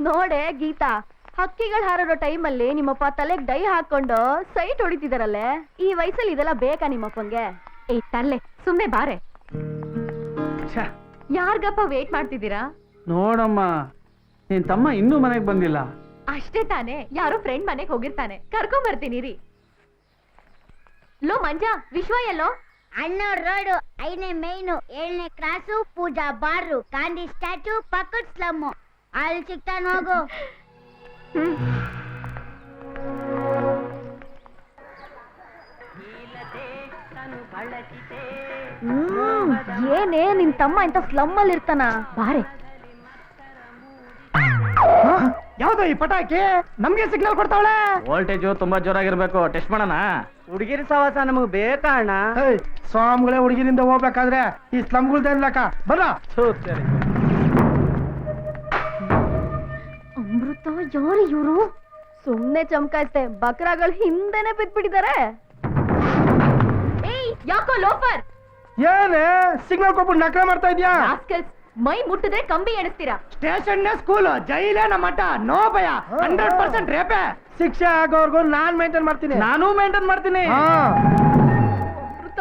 ನೋಡೆ ಗೀತಾ, ಹಕ್ಕಿಗಳು ಹಾರೋ ಟೈಮಲ್ಲಿ ನಿಮ್ಮಪ್ಪ ತಲೆಗೆ ಡೈ ಹಾಕೊಂಡು ಸೈಟ್ ಹೊಡಿತಿದಾರಲ್ಲೇ. ಈ ವಯಸ್ಸಲ್ಲಿ ಇದೆಲ್ಲ ಬೇಕಾ ನಿಮ್ಮಪ್ಪಂಗೆ? ಏ ತಲ್ಲೆ, ಸುಮ್ನೆ ಬಾರೆ. ಯಾರ್ಗಪ್ಪ ವೇಟ್ ಮಾಡ್ತಿದ್ದೀರಾ? ನೋಡಮ್ಮ, ನಿನ್ ತಮ್ಮ ಇನ್ನೂ ಮನೆಗೆ ಬಂದಿಲ್ಲ. ಅಷ್ಟೇ ತಾನೇ, ಯಾರೋ ಫ್ರೆಂಡ್ ಮನೆಗೆ ಹೋಗಿರ್ತಾನೆ, ಕರ್ಕೊಂಡ್ ಬರ್ತೀನಿ ರೀ. ಲೋ ಮಂಜಾ, ವಿಶ್ವ ಎಲ್ಲೋ? ಅಣ್ಣೋರ್ ರೋಡು, 5ನೇ ಮೈನು, 7ನೇ ಕ್ರಾಸು, ಪೂಜಾ ಬಾರು, ಗಾಂಧಿ ಸ್ಟ್ಯಾಚು, ಪಕ್ಕದ ಸ್ಲಮ್ಮು. ಅಲ್ಲಿ ಸಿಗ್ತಾನ ಹೋಗು. ಏನೇ ನಿನ್ ತಮ್ಮ ಇಂತ ಸ್ಲಮ್ ಅಲ್ಲಿ ಇರ್ತಾನ? ಬಾರೆ. ಯಾವ್ದು ಈ ಪಟಾಕಿ? ನಮ್ಗೆ ಸಿಗ್ನಲ್ ಕೊಡ್ತಾವಳೆ. ವೋಲ್ಟೇಜು ತುಂಬಾ ಜೋರಾಗಿರ್ಬೇಕು. ಟೆಸ್ಟ್ ಮಾಡೋಣ. ಹುಡುಗಿರಿ ಸವಾಸ ನಮಗ್ ಬೇಕಾ ಅಣ್ಣ? ಸ್ವಾಮಿಗಳೇ ಹುಡುಗಿರಿಂದ ಹೋಗ್ಬೇಕಾದ್ರೆ ಈ ಸ್ಲಮ್ಗಳ್ದೇನ್ಲಕ್ಕ ಬರ. ಅಮೃತ, ಯಾರು ಇವ್ರು? ಸುಮ್ನೆ ಚಮಕಾಯ್ತೆ, ಬಕ್ರಾಗಳು ಹಿಂದೆನೆ ಬಿದ್ಬಿಟ್ಟಿದ್ದಾರೆ. ಏಯ್, ಯಾಕೋ ಲೋಫರ್? ಏನೇ ಸಿಗ್ನಲ್ ಕೊಟ್ಬಿಟ್ಟು ನಕಲ ಮಾಡ್ತಾ ಇದ್ಯಾ? ಮೈ ಮುಟ್ಟಿದ್ರೆ ಕಂಬಿ ಎಣಿಸ್ತೀರಾ? ಸ್ಟೇಷನ್ ಸ್ಕೂಲ್, ಜೈಲೇ ನಮ್ಮ ಮಠ. ನೋ ಭಯ, 100% ರೇಪೆ. ಶಿಕ್ಷೆ ಆಗೋರ್ಗು ನಾನ್ ಮೇಂಟೈನ್ ಮಾಡ್ತೀನಿ. ನಾನು ಮೇಂಟೈನ್ ಮಾಡ್ತೀನಿ. ಅಮೃತ,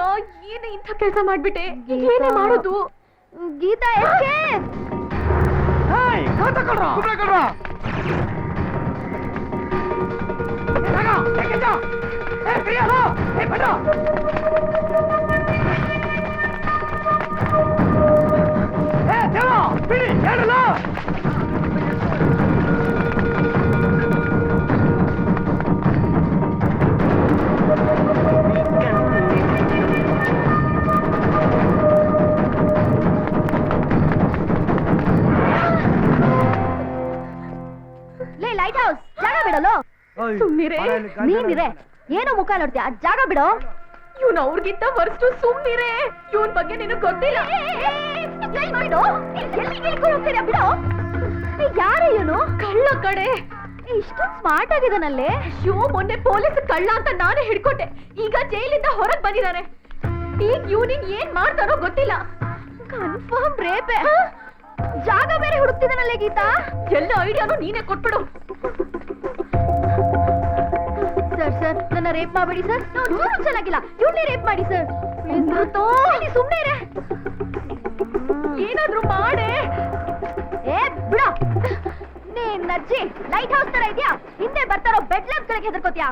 ಏನೇ ಇಂಥ ಕೆಲಸ ಮಾಡ್ಬಿಟ್ಟೆ? ಏನೇ ಮಾಡೋದು? ಗೀತಾ, ಬಿಡಿ ಹೇಳಲ್ಲ. ಲೇ ಲೈಟ್ ಹೌಸ್, ಜಾಗ ಬಿಡಲು. ಸುಮ್ನಿರೆ, ನೀನಿರೆ. ಏನೋ ಮುಖ ನೋಡ್ತೀಯ? ಜಾಗ ಬಿಡೋ. ಇವ್ನು ಅವ್ರಿಗಿಂತ ವರ್ಸ್ಟು. ಸುಮ್ನಿರೆ, ಇವನ್ ಬಗ್ಗೆ ನಿನಗೆ ಗೊತ್ತಿಲ್ಲ. ಬಿಡೋ. ಯಾರೇ ಇವನು? ಕಳ್ಳ ಕಡೆ. ಇಷ್ಟೊಂದು ಸ್ಮಾರ್ಟ್ ಆಗಿದಾನಲ್ಲೇ. ಶಿವ, ಮೊನ್ನೆ ಪೊಲೀಸ್ ಕಳ್ಳ ಅಂತ ನಾನೇ ಹಿಡ್ಕೊಟ್ಟೆ. ಈಗ ಜೈಲಿಂದ ಹೊರಗ್ ಬಂದಿದ್ದಾನೆ. ಈಗ ಇವನಿನ್ ಏನ್ ಮಾಡ್ತಾರೋ ಗೊತ್ತಿಲ್ಲ. ಕನ್ಫರ್ಮ್ ರೇಪೆ. ಜಾಗ ಬೇರೆ ಹುಡುಕ್ತಿದಾನಲ್ಲೇ ಗೀತಾ. ಎಲ್ಲ ಐಡಿಯಾನು ನೀನೇ ಕೊಟ್ಬಿಡು. ಸರ್, ನನ್ನ ರೇಪ್ ಮಾಡಬೇಡಿ ಸರ್. ನಾವು ಚೆನ್ನಾಗಿಲ್ಲ, ಇವನ್ನೇ ರೇಪ್ ಮಾಡಿ ಸರ್. ಸುಮ್ಮನೆ ಇರೆ. ಏನಾದ್ರೂ ಮಾಡೆ. ಏ ಬಿಡ. ನೀನ್ ಅಜ್ಜಿ ಲೈಟ್ ಹೌಸ್ ತರ ಇದ್ಯಾ? ಹಿಂದೆ ಬರ್ತಾರೋ ಬೆಡ್ ಲ್ಯಾಂಪ್ ಗಳಿಗೆ ಹೆದರ್ಕೋತ್ಯಾ?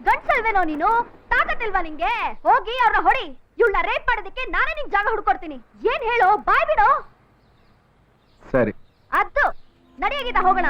ಗಂಡ್ಸಲ್ವೇನೋ ನೀನು? ತಾಕತ್ತಿಲ್ವಾ ನಿಂಗೆ? ಹೋಗಿ ಅವ್ರನ್ನ ಹೊಡಿ. ಇವಳನ್ನ ರೇಪ್ ಮಾಡೋದಕ್ಕೆ ನಾನೇ ನಿಂಗೆ ಜಾಗ ಹುಡ್ಕೊಡ್ತೀನಿ. ಏನ್ ಹೇಳು? ಬಾಯ್ ಬಿಡು. ಸರಿ, ಅದು ನಡೆಯಾಗಿದ್ದ ಹೋಗೋಣ.